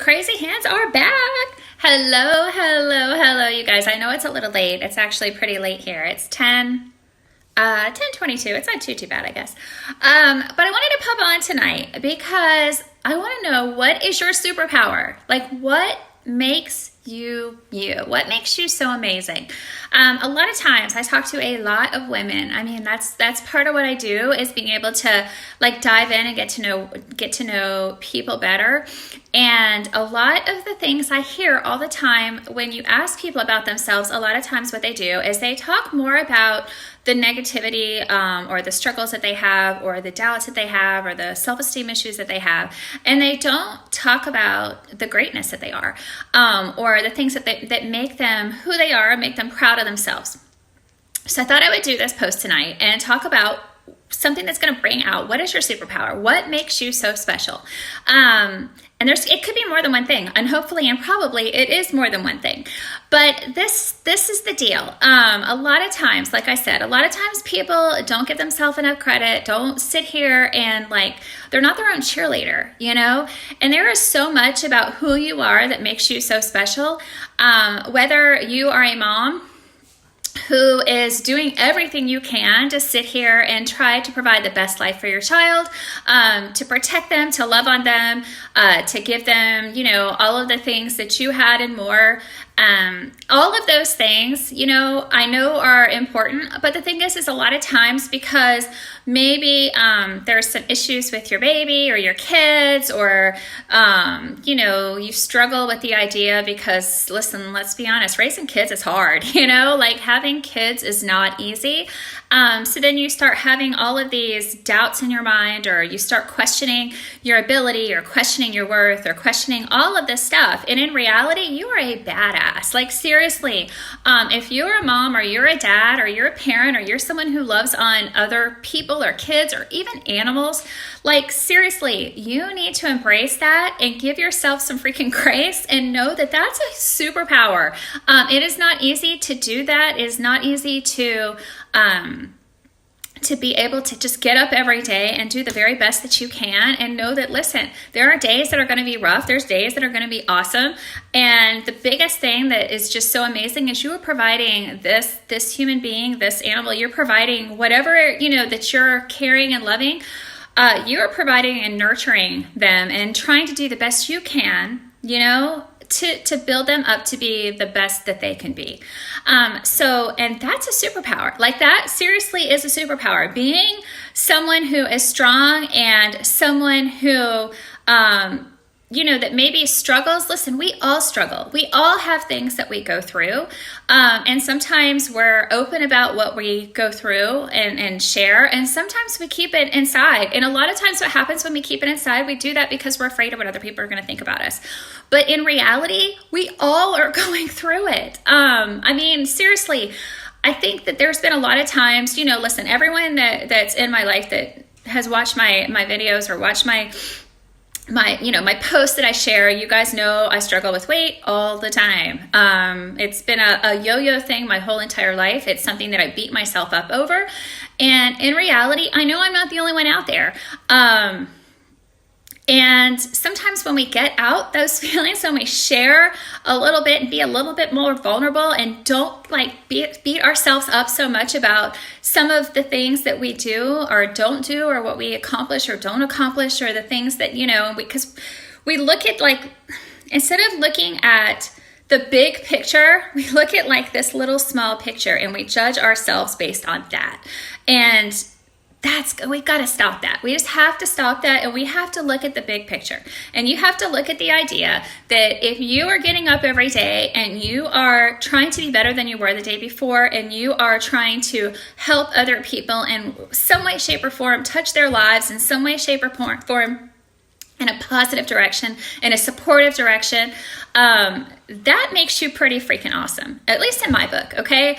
crazy hands are back. Hello, hello, hello, you guys. I know it's a little late. It's actually pretty late here. It's 10:22. It's not too bad, I guess. But I wanted to pop on tonight because I want to know, what is your superpower? Like, what makes you you? What makes you so amazing? A lot of times I talk to a lot of women. I mean, that's part of what I do, is being able to like dive in and get to know people better. And a lot of the things I hear all the time when you ask people about themselves, a lot of times what they do is they talk more about the negativity or the struggles that they have, or the doubts that they have, or the self-esteem issues that they have, and they don't talk about the greatness that they are, or the things that make them who they are and make them proud of themselves. So I thought I would do this post tonight and talk about something that's going to bring out, what is your superpower? What makes you so special? And it could be more than one thing, and hopefully and probably it is more than one thing. But this is the deal. A lot of times, like I said, people don't give themselves enough credit, don't sit here and they're not their own cheerleader, you know? And there is so much about who you are that makes you so special. Whether you are a mom who is doing everything you can to sit here and try to provide the best life for your child, to protect them, to love on them, to give them, all of the things that you had and more. All of those things, I know are important, but the thing is a lot of times, because maybe there's some issues with your baby or your kids, or, you struggle with the idea because, listen, let's be honest, raising kids is hard, having kids is not easy. So then you start having all of these doubts in your mind, or you start questioning your ability, or questioning your worth, or questioning all of this stuff. And in reality, you are a badass. Like, seriously, if you're a mom, or you're a dad, or you're a parent, or you're someone who loves on other people or kids or even animals, like, seriously, you need to embrace that and give yourself some freaking grace and know that that's a superpower. It is not easy to do that. It is not easy to be able to just get up every day and do the very best that you can, and know that, listen, there are days that are going to be rough. There's days that are going to be awesome. And the biggest thing that is just so amazing is you are providing this human being, this animal, you're providing whatever, that you're caring and loving. You are providing and nurturing them and trying to do the best you can, to build them up to be the best that they can be. And that's a superpower. Like, that seriously is a superpower. Being someone who is strong, and someone who, that maybe struggles. Listen, we all struggle. We all have things that we go through. And sometimes we're open about what we go through and share. And sometimes we keep it inside. And a lot of times what happens when we keep it inside, we do that because we're afraid of what other people are going to think about us. But in reality, we all are going through it. Seriously, I think that there's been a lot of times, listen, everyone that's in my life that has watched my videos, or watched my posts that I share, you guys know I struggle with weight all the time. It's been a yo-yo thing my whole entire life. It's something that I beat myself up over. And in reality, I know I'm not the only one out there. And sometimes when we get out those feelings, when we share a little bit and be a little bit more vulnerable, and don't beat ourselves up so much about some of the things that we do or don't do, or what we accomplish or don't accomplish, or the things that, because we look at, instead of looking at the big picture, we look at this little small picture, and we judge ourselves based on that. And we've got to stop that. We just have to stop that, and we have to look at the big picture. And you have to look at the idea that if you are getting up every day and you are trying to be better than you were the day before, and you are trying to help other people in some way, shape, or form, touch their lives in some way, shape, or form, in a positive direction, in a supportive direction, that makes you pretty freaking awesome, at least in my book, okay?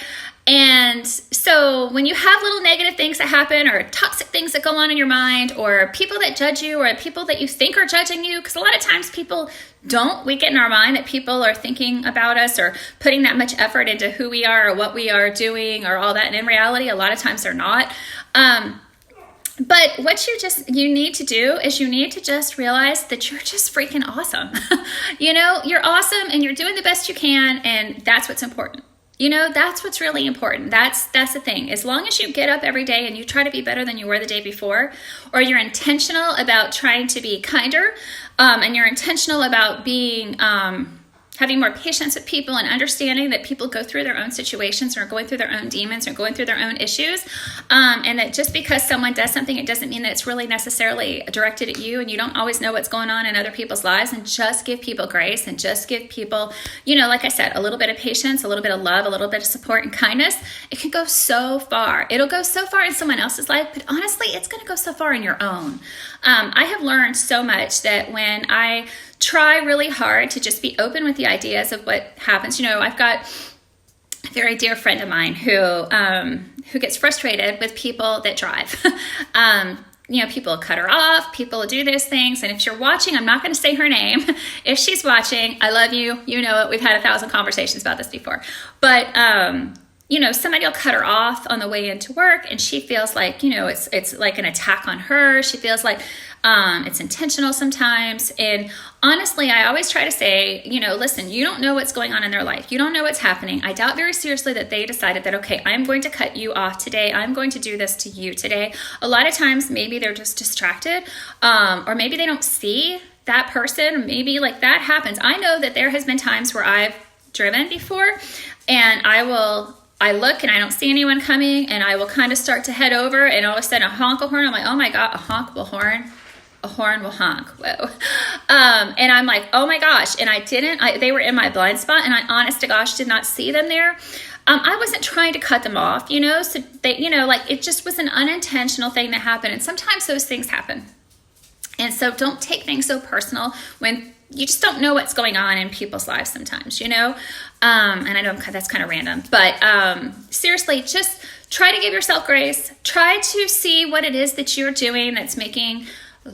And so when you have little negative things that happen, or toxic things that go on in your mind, or people that judge you, or people that you think are judging you, because a lot of times people don't, we get in our mind that people are thinking about us, or putting that much effort into who we are, or what we are doing, or all that. And in reality, a lot of times they're not. But what you need to do is you need to just realize that you're just freaking awesome. You're awesome and you're doing the best you can, and that's what's important. That's what's really important. That's the thing. As long as you get up every day and you try to be better than you were the day before, or you're intentional about trying to be kinder, and you're intentional about being having more patience with people and understanding that people go through their own situations or going through their own demons or going through their own issues, and that just because someone does something, it doesn't mean that it's really necessarily directed at you, and you don't always know what's going on in other people's lives. And just give people grace, and just give people, like I said, a little bit of patience, a little bit of love, a little bit of support and kindness. It can go so far. It'll go so far in someone else's life, but honestly, it's going to go so far in your own. I have learned so much that when I try really hard to just be open with the ideas of what happens. I've got a very dear friend of mine who gets frustrated with people that drive. People cut her off, people do those things. And if you're watching, I'm not going to say her name. If she's watching, I love you. You know it. We've had 1,000 conversations about this before. But, somebody will cut her off on the way into work, and she feels like, it's like an attack on her. She feels like it's intentional sometimes. And honestly, I always try to say, listen, you don't know what's going on in their life. You don't know what's happening. I doubt very seriously that they decided that, okay, I'm going to cut you off today. I'm going to do this to you today. A lot of times, maybe they're just distracted, or maybe they don't see that person. Maybe like that happens. I know that there has been times where I've driven before, and I look and I don't see anyone coming, and I will kind of start to head over, and all of a sudden a honk a horn. I'm like, oh my God, a honk will horn. A horn will honk. Whoa. And I'm like, oh my gosh. And they were in my blind spot, and I honest to gosh did not see them there. I wasn't trying to cut them off, so they, it just was an unintentional thing that happened. And sometimes those things happen. And so don't take things so personal when you just don't know what's going on in people's lives sometimes, and I know that's kind of random, but seriously, just try to give yourself grace. Try to see what it is that you're doing that's making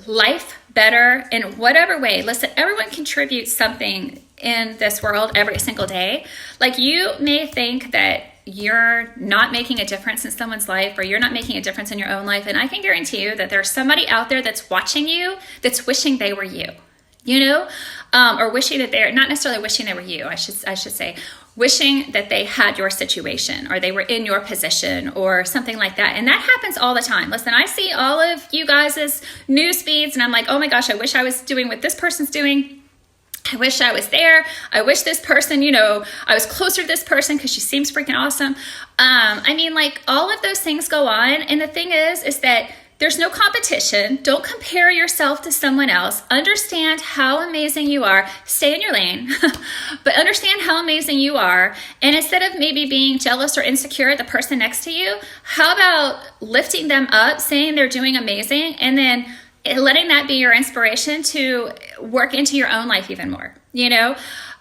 life better in whatever way. Listen, everyone contributes something in this world every single day. Like, you may think that you're not making a difference in someone's life, or you're not making a difference in your own life, and I can guarantee you that there's somebody out there that's watching you that's wishing they were you. Or wishing that they're not necessarily wishing they were you. I should say, wishing that they had your situation, or they were in your position, or something like that. And that happens all the time. Listen, I see all of you guys' news feeds, and I'm like, oh my gosh, I wish I was doing what this person's doing. I wish I was there. I wish this person, I was closer to this person because she seems freaking awesome. All of those things go on. And the thing is that there's no competition. Don't compare yourself to someone else. Understand how amazing you are. Stay in your lane, but understand how amazing you are. And instead of maybe being jealous or insecure at the person next to you, how about lifting them up, saying they're doing amazing, and then letting that be your inspiration to work into your own life even more,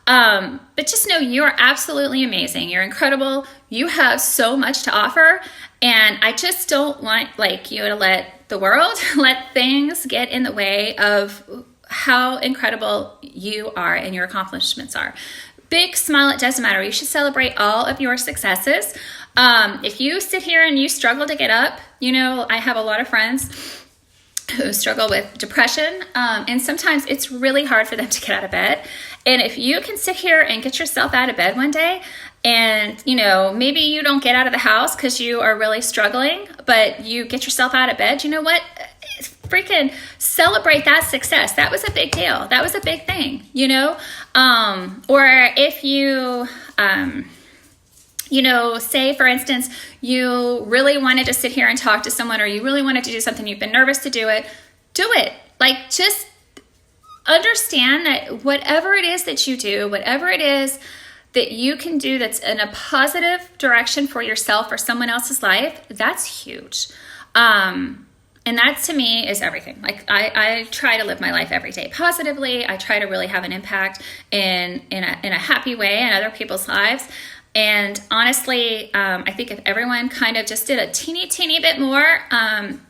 But just know you are absolutely amazing. You're incredible. You have so much to offer. And I just don't want you to let the world, let things get in the way of how incredible you are and your accomplishments are. Big, small, it doesn't matter. You should celebrate all of your successes. If you sit here and you struggle to get up, I have a lot of friends who struggle with depression, and sometimes it's really hard for them to get out of bed. And if you can sit here and get yourself out of bed one day, and maybe you don't get out of the house because you are really struggling, but you get yourself out of bed, you know what? Freaking celebrate that success. That was a big deal. That was a big thing, or if you say, for instance, you really wanted to sit here and talk to someone, or you really wanted to do something, you've been nervous to do it. Just understand that whatever it is that you do, whatever it is that you can do that's in a positive direction for yourself or someone else's life, that's huge. And that to me is everything. I try to live my life every day positively. I try to really have an impact in a happy way in other people's lives. And honestly, I think if everyone kind of just did a teeny bit more,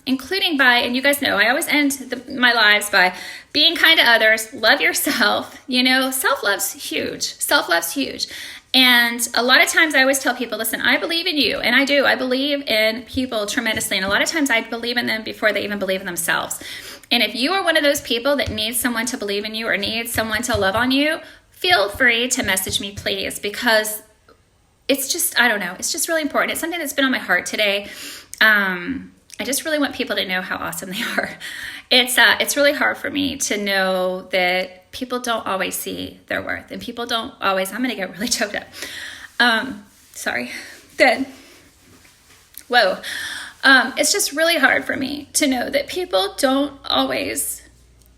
including by, and you guys know, I always end my lives by being kind to others, love yourself. Self-love's huge. Self-love's huge. And a lot of times I always tell people, listen, I believe in you. And I do. I believe in people tremendously. And a lot of times I believe in them before they even believe in themselves. And if you are one of those people that needs someone to believe in you or needs someone to love on you, feel free to message me, please, because it's just, I don't know, it's just really important. It's something that's been on my heart today. I just really want people to know how awesome they are. It's really hard for me to know that people don't always see their worth, and people don't always, I'm going to get really choked up. Sorry. Good. Whoa. It's just really hard for me to know that people don't always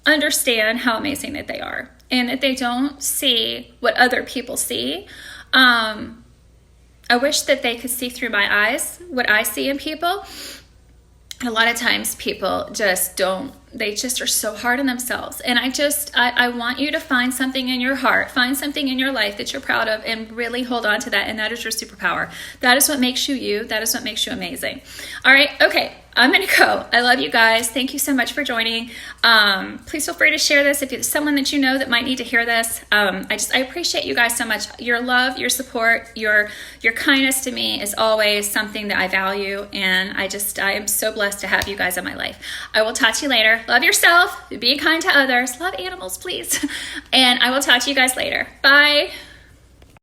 understand how amazing that they are, and that they don't see what other people see. I wish that they could see through my eyes what I see in people. A lot of times people just don't, they just are so hard on themselves. And I want you to find something in your heart, find something in your life that you're proud of, and really hold on to that. And that is your superpower. That is what makes you you. That is what makes you amazing. All right. Okay. I'm going to go. I love you guys. Thank you so much for joining. Please feel free to share this if there's someone that you know that might need to hear this. I appreciate you guys so much. Your love, your support, your kindness to me is always something that I value. And I am so blessed to have you guys in my life. I will talk to you later. Love yourself. Be kind to others. Love animals, please. And I will talk to you guys later. Bye.